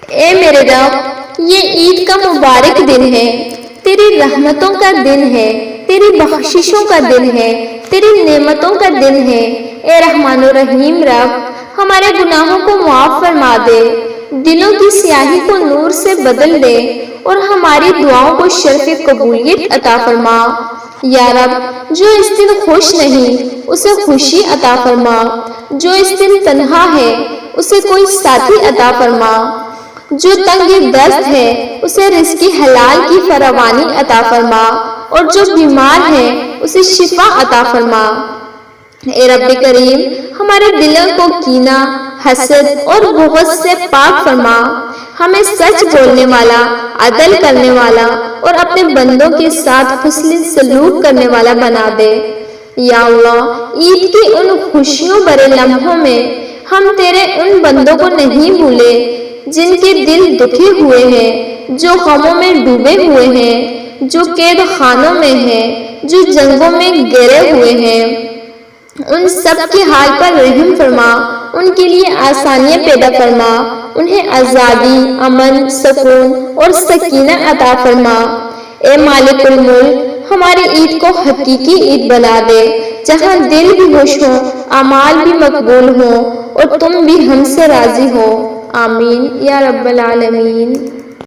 اے میرے رب، یہ عید کا مبارک دن ہے، تیری رحمتوں کا دن ہے، تیری بخششوں کا دن ہے، تیری نعمتوں کا دن ہے۔ اے رحمان الرحیم رب، ہمارے گناہوں کو معاف فرما دے، دلوں کی سیاہی کو نور سے بدل دے اور ہماری دعاؤں کو شرف قبولیت عطا فرما۔ یا رب، جو اس دن خوش نہیں اسے خوشی عطا فرما، جو اس دن تنہا ہے اسے کوئی ساتھی عطا فرما، جو تنگ دست ہے اسے رزق حلال کی فراوانی عطا فرما، اور جو بیمار ہے اسے شفا عطا فرما۔ اے رب کریم، ہمارے دلوں کو کینہ، حسد اور بغض سے پاک فرما، ہمیں سچ بولنے والا، عدل کرنے والا اور اپنے بندوں کے ساتھ حسن سلوک کرنے والا بنا دے۔ یا اللہ، عید کی ان خوشیوں بھرے لمحوں میں ہم تیرے ان بندوں کو نہیں بھولے جن کے دل دکھے ہوئے ہیں، جو غموں میں ڈوبے ہوئے ہیں، جو قید خانوں میں ہیں، جو جنگوں میں گرے ہوئے ہیں۔ ان سب کے حال پر رحم فرما، ان کے لیے آسانیاں پیدا فرما، انہیں آزادی، امن، سکون اور سکینہ عطا فرما۔ اے مالک الملک، ہماری عید کو حقیقی عید بنا دے، جہاں دل بھی خوش ہوں، اعمال بھی مقبول ہوں اور تم بھی ہم سے راضی ہو۔ آمین یا رب العالمین۔